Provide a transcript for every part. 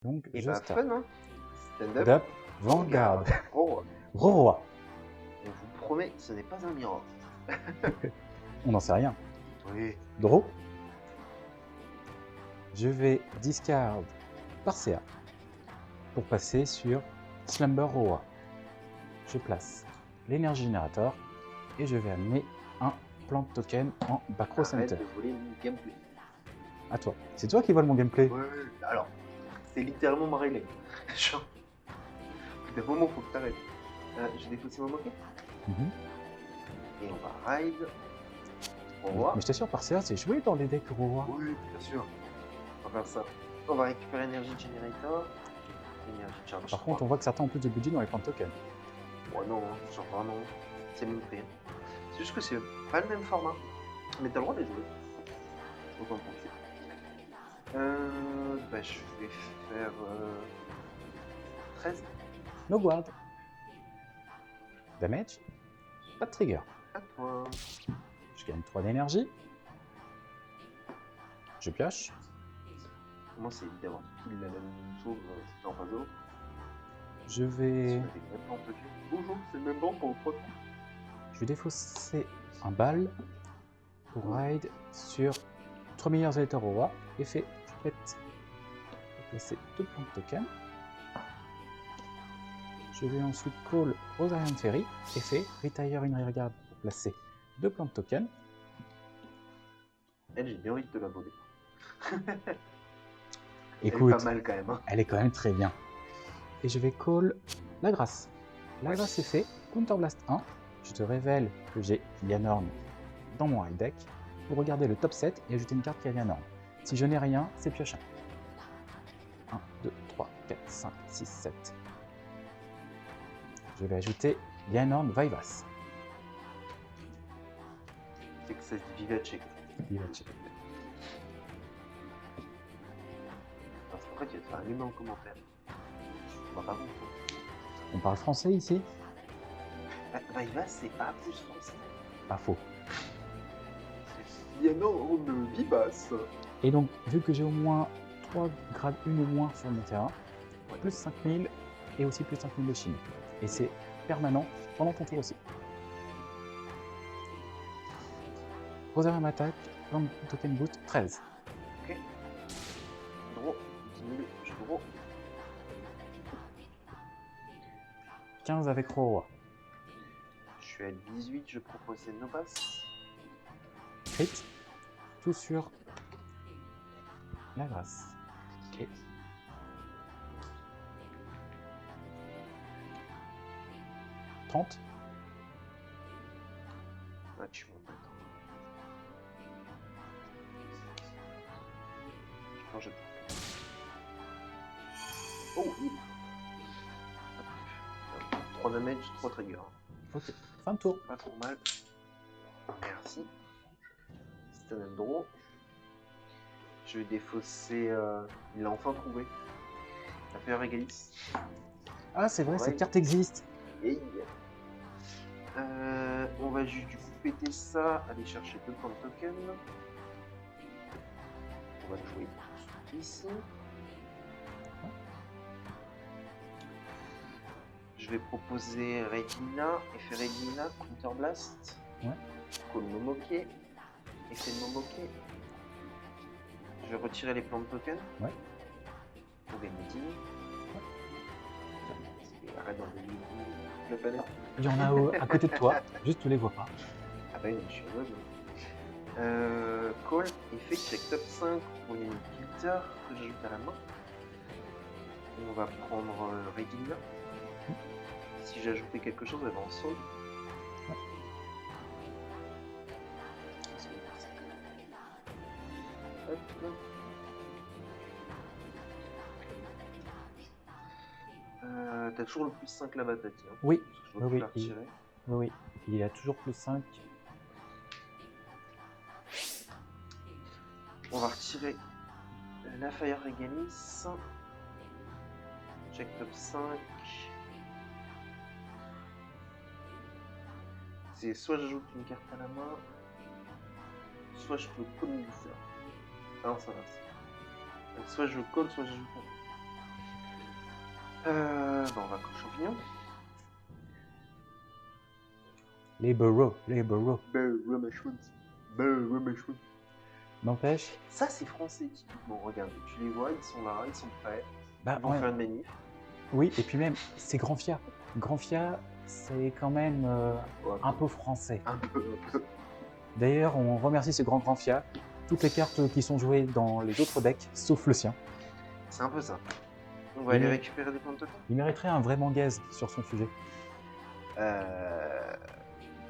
Donc, Et je bah start. fun, hein. Stand-up. Up, Vanguard. Oh, Roi. on vous promet, ce n'est pas un miracle. On n'en sait rien. Oui. Draw. Je vais discard Parcea pour passer sur Slumber Roi. Je place l'énergie générateur et je vais amener un plant token en back row Arrête center. de voler mon gameplay. À toi. C'est toi qui vole mon gameplay. Ouais, alors, c'est littéralement ma règle. Genre, d'un moment, faut que t'arrêtes. Je vais défausser mon moquet. Mhm. Et on va ride. Au revoir. Mais je t'assure, Parcea, c'est joué dans les decks Roi. Oui, bien sûr. On va faire ça. On va récupérer l'énergie generator. Énergie charge. Par contre, on voit que certains ont plus de budget dans les plant tokens. Ouais, non, hein, genre vraiment, c'est le même prix. C'est juste que c'est pas le même format. Mais t'as le droit de les jouer. Autant pour toi. Bah, je vais faire 13 No guard. Damage. Pas de trigger. à toi. Je gagne 3 d'énergie. Je pioche. Pour moi, c'est évidemment pile la même chose si t'es en phase de l'autre. Je vais... Bonjour, c'est le même banc pour 3 coups. Je vais défausser un bal pour ride sur 3 meilleurs électeurs au roi. Effet, je pète. Je vais placer 2 points de token. Je vais ensuite call Rosarian Ferry. Effet, retire une regarde pour placer 2 plans de token. Elle, j'ai bien envie de te la voler. Écoute, elle est pas mal quand même. Hein. Elle est quand même très bien. Et je vais call la grâce. La grâce est fait. Counterblast 1. Je te révèle que j'ai Lianorn dans mon high deck pour regarder le top 7 et ajouter une carte qui a Lianorn. Si je n'ai rien, c'est pioche 1. 1, 2, 3, 4, 5, 6, 7. Je vais ajouter Lianorn Vaivas. C'est que ça se dit Vivace. Vivace. Parce qu'en fait, tu vas te faire allumer en commentaire. On va pas comprendre. On parle français ici? Vaivas, c'est pas plus français. Pas faux. Il y a non de Vivas. Et donc, vu que j'ai au moins 3 grades 1 ou moins sur mon terrain, plus 5000 et aussi plus 5000 de chimie. Et c'est permanent pendant ton tour aussi. Rosarium attaque, plan token boot 13. Ok. Draw, 10 000, je draw. 15 avec Roi. Je suis à 18, je propose no pass. Crit. Tout sur la grâce. Ok. « 30. Ah, tu montes pas. Je prends, je prends. Oh, oui. 3 damage, 3 triggers. Ok. Fin de tour. Pas trop mal. Merci. Stun and draw. Je vais défausser. Il l'a enfin trouvé. La Fire Regalis. Ah, c'est vrai, Ouais. cette carte existe. Hey. On va juste du coup péter ça, aller chercher 2 points de token. On va le jouer ici. Je vais proposer Regina, effet Regina, Counterblast. Ouais. Call Momoke. Effet de Momoke. Je vais retirer les plans de token. Ouais. Pour gagner 10 000. Et arrête d'envoyer le panel. Il y en a à côté de toi, juste tu les vois pas. Ah bah oui, je suis aveugle. Call, effet check top 5 pour une filter que j'ajoute à la main. On va prendre Regina. Si j'ajoutais quelque chose, elle va en saut. Ouais. Hop, là. T'as toujours le plus 5 là-bas, Tati. Hein, Oui, je dois oui, la retirer. oui, il a toujours plus 5. On va retirer la Fire Regalis. Check top 5. C'est soit j'ajoute une carte à la main, soit je peux call une viseur. Ah non, ça va. Soit je call, soit j'ajoute un. Bon, on va couper champignon. Les burrows, les burrows. Mushrooms. N'empêche, Ça, c'est français, typiquement. Regarde, tu les vois, ils sont là, ils sont prêts. bah, Ils vont faire une manif. oui, et puis même, c'est Granfia. Granfia, c'est quand même Ouais, un peu français. un peu. D'ailleurs, on remercie ce grand Granfia. Toutes les cartes qui sont jouées dans les autres decks, sauf le sien. C'est un peu ça. On va Oui. aller récupérer des points de totem. Il mériterait un vrai mangaise sur son sujet.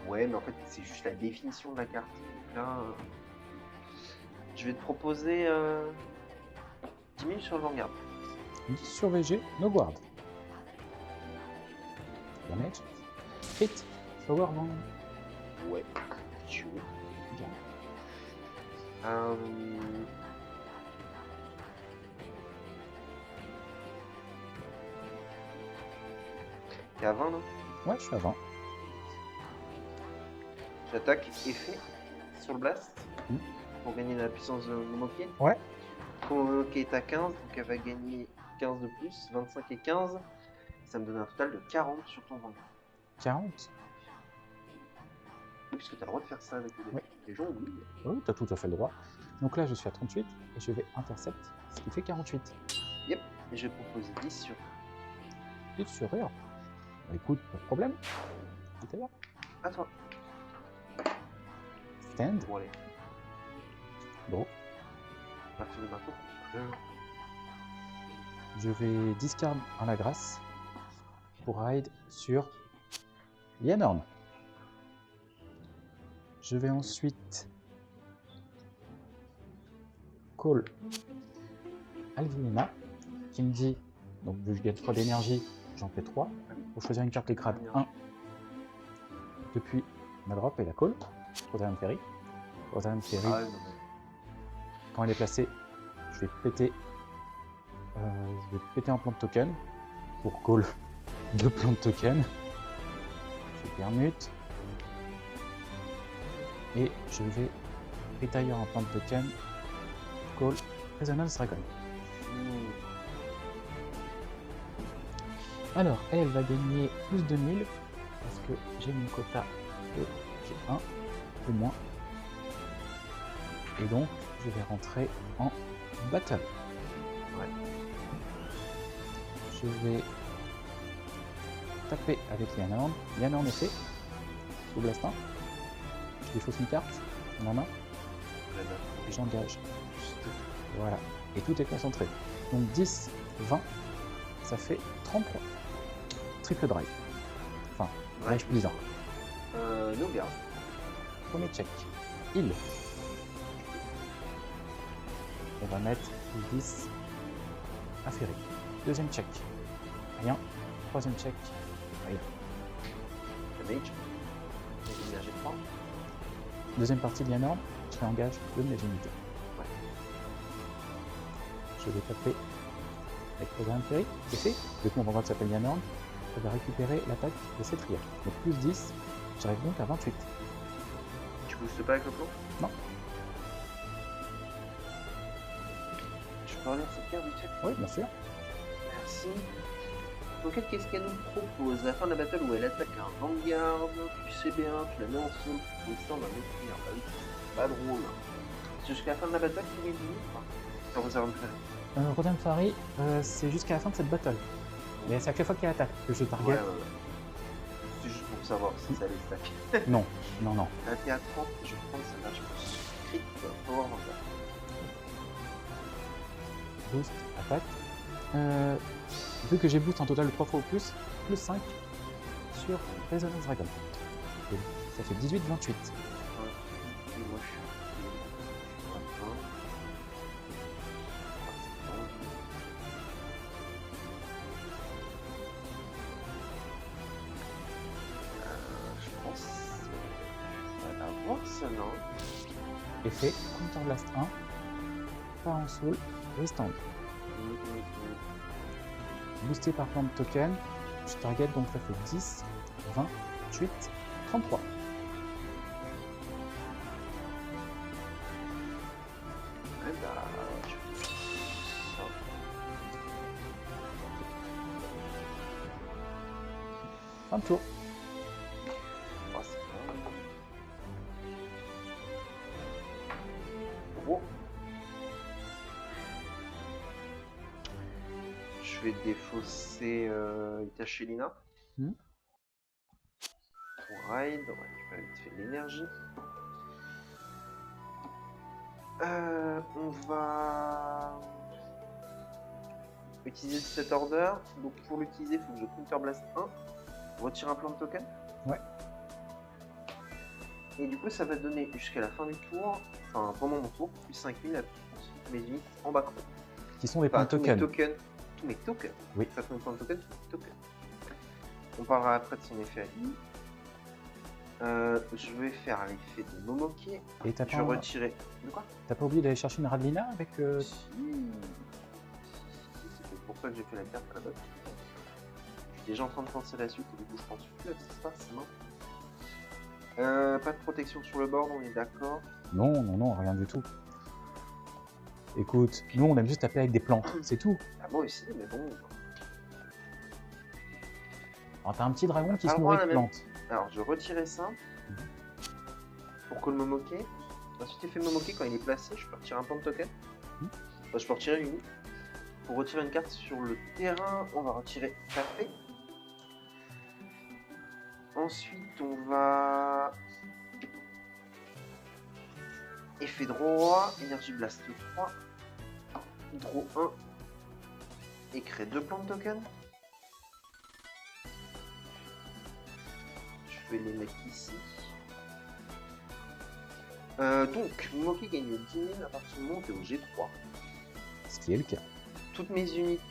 Ouais, mais en fait, c'est juste la définition de la carte. Donc là, je vais te proposer 10 minutes sur le Vanguard. 10 sur VG, no guard. Damage. Hit. Power Wand. Ouais, tu veux. Bien. T'es à 20 là? Ouais, je suis à 20. J'attaque effet sur le blast Mm. pour gagner la puissance de Momoke. Ouais. Momoke est à 15, donc elle va gagner 15 de plus, 25 et 15. Ça me donne un total de 40 sur ton Vanguard. 40. Oui, puisque tu as le droit de faire ça avec les, Ouais. les gens, oui. Oui, tu as tout à fait le droit. Donc là, je suis à 38 et je vais intercept, ce qui fait 48. Yep, et je vais proposer 10 sur. 10 sur rire. Bah, écoute, pas de problème. Tout à l'heure. À toi. Stand. Bon, allez, Bon, à partir de maintenant. je vais discard un la grâce pour ride sur Lianorn. Je vais ensuite call Alvina qui me dit, donc vu que je gagne 3 d'énergie, j'en fais 3. Pour choisir une carte les grades 1 depuis ma drop et la call. Rosarum Ferry. Rosarum Ferry, Ah, ouais, non, mais- quand elle est placée, je vais péter un plan de token pour call 2 plans de token. Je permute. Et je vais rétailler un plan de token call Resonance Dragon. Hmm. Alors, elle va gagner plus de 1000 parce que j'ai mon quota de G1 ou moins. Et donc, je vais rentrer en battle. Ouais. Je vais taper avec Lianorn. Lianorn est fait. Sous Blast 1. Je défausse une carte. En main. Et j'engage. Voilà. Et tout est concentré. Donc 10, 20, ça fait 33. Triple drive. Enfin, drive plus 1. No guard. Premier check. Il. On va mettre 10 à Ferry. Deuxième check. Rien. Troisième check. Rien. Damage. Énergie 3. Deuxième partie de Lianorn, je réengage de mes unités. Ouais. Je vais taper avec Rosarum Ferry. C'est fait. Vu que mon vendeur s'appelle Lianorn, je vais récupérer l'attaque de cette triade. Donc plus 10, j'arrive donc à 28. Tu boostes pas avec le plan? Non. Je peux relire cette carte vite fait? Oui, bien sûr. Merci. Donc qu'est-ce qu'elle nous propose? À la fin de la battle où elle attaque un Vanguard, tu sais bien, tu la mets en sol, tu peux d'un autre tir. Bah oui, c'est pas drôle. C'est jusqu'à la fin de la battle qu'il est venu ou pas? Quand vous avez me Rosarum Ferry, c'est jusqu'à la fin de cette battle. Mais c'est à chaque fois qu'il attaque que je target. Ouais. C'est juste pour savoir si ça les stack. Non, non, non. Elle était à 30, je vais prendre celle-là, je pense. Crit, Power Vanguard. Boost, attaque. Vu que j'ai boost un total de 3 fois ou plus, plus 5 sur Resonance Dragon. Et ça fait 18-28. Et moi je suis à 20. Je pense qu'on va l'avoir ça, non? Effet, Counter Blast 1, pas en soul, restand. Boosté par plan de token, je target donc ça fait 10, 28, 33. Ouais, bah, je fais ça. Fin de tour. Oh, c'est bon. Gros. Je vais défausser Itachi Lina. Hmm. Pour raid, on va récupérer vite fait de l'énergie. On va utiliser cet order. Donc pour l'utiliser, il faut que je counterblast 1. Retire un plan de token. Ouais. Et du coup, ça va donner jusqu'à la fin du tour, enfin pendant mon tour, plus 5000 à toutes mes unités en back row. Qui sont des points de token. Tous mes tokens. Oui. Pas tous mes points de token, tous mes tokens. On parlera après de son effet à lui. Je vais faire l'effet de Momoke. Et t'as Je vais pas, retirer. De quoi? t'as pas oublié d'aller chercher une Radlina avec... Si. C'est pour ça que j'ai fait la carte à la base. Je suis déjà en train de penser la suite et du coup je pense plus à ce qui se passe, non? Pas de protection sur le board, on est d'accord. Non, non, non, rien du tout. Écoute, nous on aime juste taper avec des plantes, c'est tout. Ah, moi aussi, mais bon. Alors t'as un petit dragon qui Ah, se nourrit voilà, de même. plantes. Alors je retirais ça pour que le Momoke. Ensuite, l'effet Momoke, quand il est placé, je peux retirer un point de token. Enfin, je peux retirer une. Pour retirer une carte sur le terrain, on va retirer Café. Ensuite, on va. Effet de roi, énergie blast 3, draw 1 et créer 2 plans de token. Je vais les mettre ici. Donc, Momoke gagne 10 000 à partir du moment où tu es au G3. Ce qui est le cas. Toutes mes unités,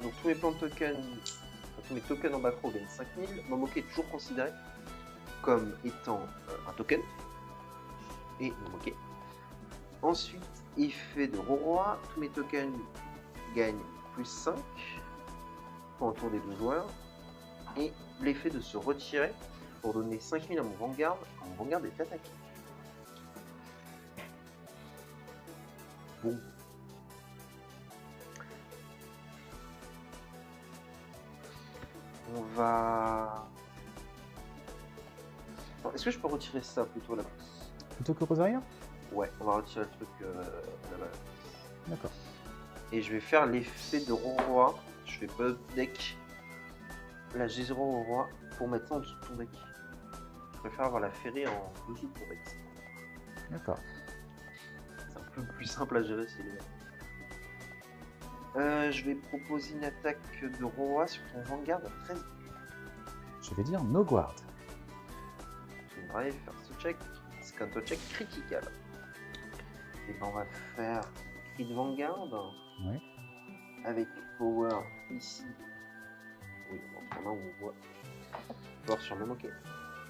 donc tous mes plans de tokens, enfin, tous mes tokens en back row gagnent 5000. Momoke est toujours considéré comme étant un token. Et Momoke. Ensuite, effet de roi, tous mes tokens gagnent plus 5 pour le tour des 2 joueurs. Et l'effet de se retirer pour donner 5000 à mon Vanguard quand mon Vanguard est attaqué. Bon. On va... Est-ce que je peux retirer ça plutôt à la place? Plutôt que Rosaria? Ouais, on va retirer le truc là-bas. D'accord. Et je vais faire l'effet de roi. Je fais pas de deck. La G0 au roi pour mettre ça en dessous de ton deck. Je préfère avoir la ferrée en dessous de ton deck. D'accord. C'est un peu plus simple à gérer si les je vais proposer une attaque de roi sur ton Vanguard à 13. Je vais dire no guard. Je vais drive, first check, scout check critical. Et ben on va faire crit de Vanguard. Ouais. Avec power ici. Oui, on voit. Power sur le Momoke.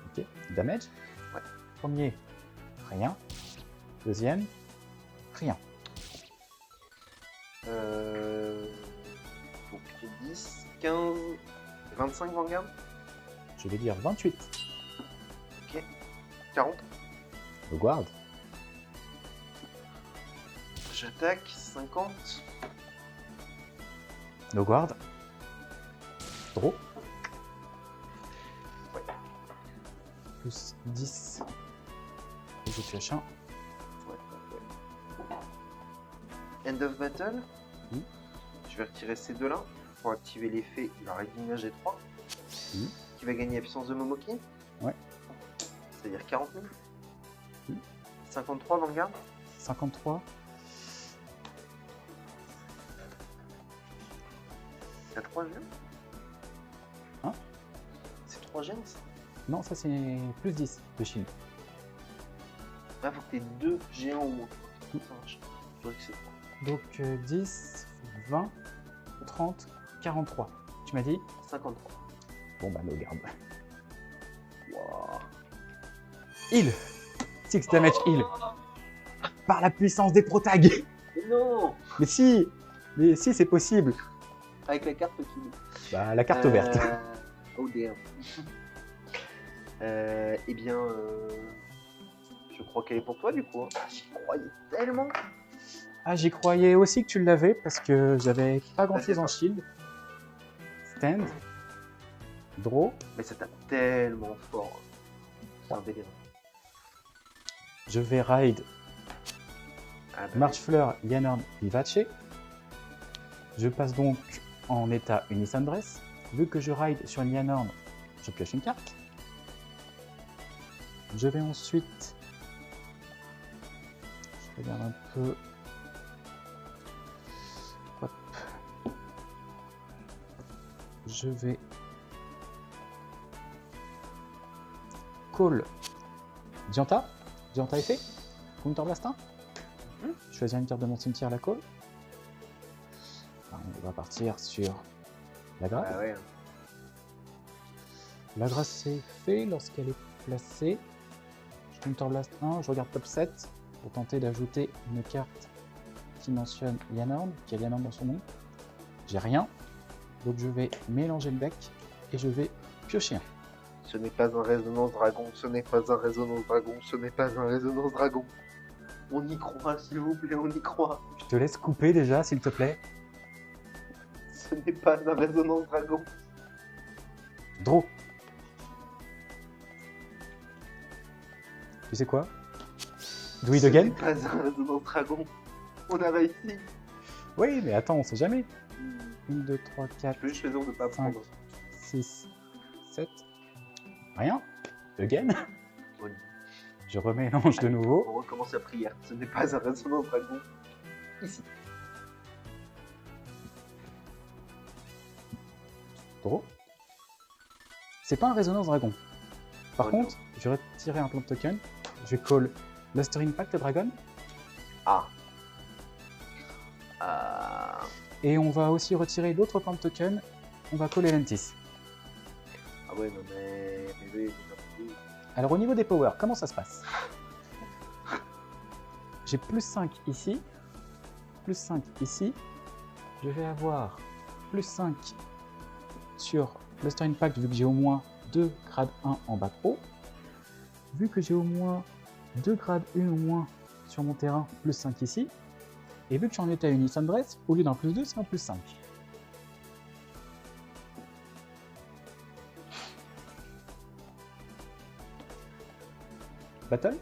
Ok. Damage? Ouais. Premier, rien. Deuxième, rien. Donc 10, 15, 25 Vanguard. Je vais dire 28. Ok. 40. No guard. J'attaque 50. No guard. Draw. Ouais. Plus 10. Et je pioche un. Ouais. End of battle. Oui. Je vais retirer ces deux-là pour activer l'effet de la Régina G3. Oui. Qui va gagner la puissance de Momoke. Ouais. C'est-à-dire 40 000. Oui. 53 Vanguard. 53. T'as 3 géants. Hein? C'est 3 géants ça? Non, ça c'est plus 10 de shield. Ah, faut que t'aies 2 géants au moins. Ça marche. Je dirais que c'est 3. Donc 10, 20, 30, 43. Tu m'as dit? 53. Bon bah no guard. Wow. Heal. 6 damage heal. Par la puissance des protags. Mais non! Mais si c'est possible. Avec la carte qui... Bah la carte verte. Oh damn. Eh bien, je crois qu'elle est pour toi du coup. Hein. J'y croyais tellement. Ah, j'y croyais aussi que tu l'avais parce que j'avais pas grand chose c'est en shield. Stand. Draw. Mais ça tape tellement fort. C'est un délire. Je vais ride Ah, bah, Marchfleur, Yannorn, Vivace. Je passe donc en état Unison Dress. Vu que je ride sur une Yannorn, je pioche une carte. Je vais ensuite... Je regarde un peu... Hop. Je vais... Call Dianta. Dianta est fait. Counterblast 1. Je choisis une carte de mon cimetière, la call. Enfin, on va partir sur la grâce. Ah ouais. La grâce c'est fait lorsqu'elle est placée. Je Counterblast 1, je regarde top 7 pour tenter d'ajouter une carte qui mentionne Yannorn, qui a Yannorn dans son nom. J'ai rien, donc je vais mélanger le deck et je vais piocher un. Ce n'est pas un résonance dragon, ce n'est pas un résonance dragon, ce n'est pas un résonance dragon. On y croit, s'il vous plaît, on y croit. Je te laisse couper déjà, s'il te plaît. Ce n'est pas un résonance dragon. Draw. Tu sais quoi? Do it Ce again? n'est pas un résonance dragon. On a réussi. Oui, mais attends, on sait jamais. 1, 2, 3, 4, Je peux juste choisir de ne pas 5, prendre. 6, 7. Rien. Again. Oui. Je remélange de nouveau. On recommence la prière. Ce n'est pas un résonance dragon. Ici. Draw. C'est pas un résonance dragon. Par Oh contre, je vais retirer un plan de token. Je vais call Luster Impact Dragon. Ah. Et on va aussi retirer l'autre plan de token. On va call Elentis. Ah ouais, non mais... oui. Alors au niveau des powers, comment ça se passe? J'ai plus 5 ici, plus 5 ici. Je vais avoir plus 5 sur Luster Impact vu que j'ai au moins 2 grade 1 en back row. Vu que j'ai au moins 2 grade 1 au moins sur mon terrain, plus 5 ici. Et vu que je suis en état Unison Dress, au lieu d'un plus 2, c'est un plus 5. Battle.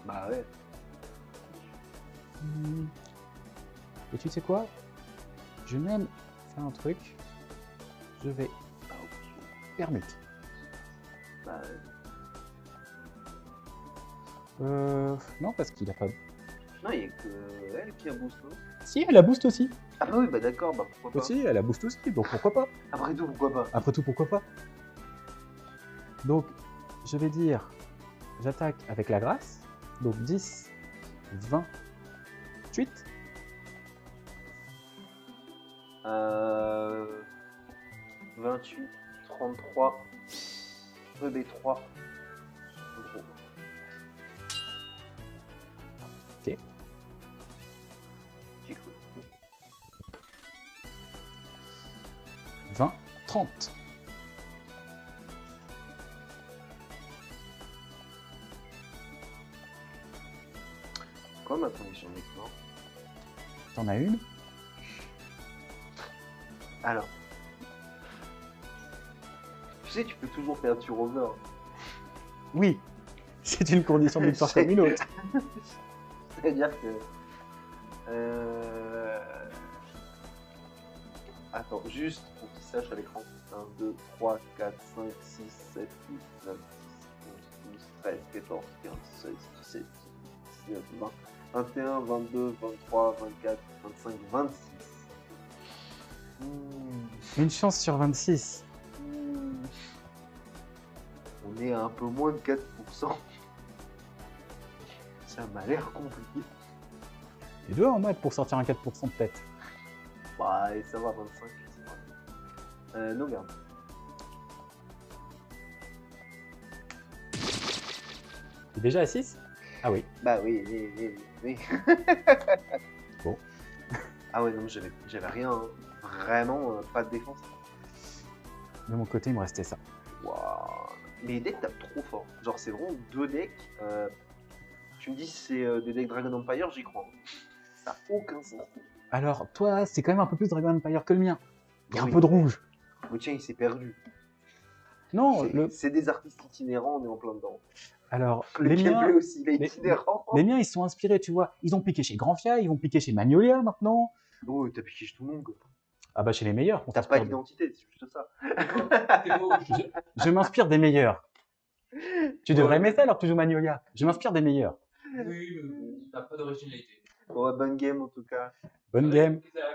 Bah ouais. Et tu sais quoi? Je vais même faire un truc. Je vais Ah, ok. permute. Bah ouais. Non, parce qu'il a pas. Non, il n'y a que elle qui a boost, non? Si, elle a boost aussi. Ah bah oui, bah d'accord, bah pourquoi pas. Aussi, elle a boost aussi, donc pourquoi pas? Après tout, pourquoi pas. Après tout, pourquoi pas? Donc, je vais dire, j'attaque avec la grâce. Donc 10, 20, 8. 28, 33, EB3. Ok. C'est cool. 20, 30. Quoi ma condition de victoire? T'en as une? Alors. Tu sais, tu peux toujours faire du rover. Oui. C'est une condition de victoire comme une autre. C'est-à-dire que... Attends, juste pour qu'il sache à l'écran. 1, 2, 3, 4, 5, 6, 7, 8, 9, 10, 11, 12, 13, 14, 15, 16, 17, 18, 19, 20, 21, 22, 23, 24, 25, 26. Une chance sur 26. On est à un peu moins de 4%. Ça m'a l'air compliqué. Les deux en mode pour sortir un 4% de tête. Bah, et ça va, 25, c'est vrai. No garde. T'es déjà à 6? Ah oui. Bah oui. Bon. Ah ouais, non, j'avais rien. Hein. Vraiment, pas de défense. De mon côté, il me restait ça. Waouh. Les decks tapent trop fort. Genre, c'est vraiment deux decks. Tu me dis si c'est des decks Dragon Empire, j'y crois. Ça n'a aucun sens. Alors, toi, c'est quand même un peu plus Dragon Empire que le mien. Il y a un Oui. peu de rouge. Le tien, il s'est perdu. Non, C'est des artistes itinérants, on est en plein dedans. alors, Le les miens, gameplay aussi, il est les- itinérant. les miens, ils sont inspirés, tu vois. Ils ont piqué chez Granfia, ils vont piquer chez Magnolia maintenant. Oh, t'as piqué chez tout le monde, quoi. Ah bah chez les meilleurs. on T'as s'inspire pas de- d'identité, c'est juste ça. Je m'inspire des meilleurs. Tu devrais Ouais. aimer ça alors que tu joues Magnolia. Je m'inspire des meilleurs. Oui, mais t'as pas d'originalité. Bon, bonne game en tout cas. Bonne game. C'est la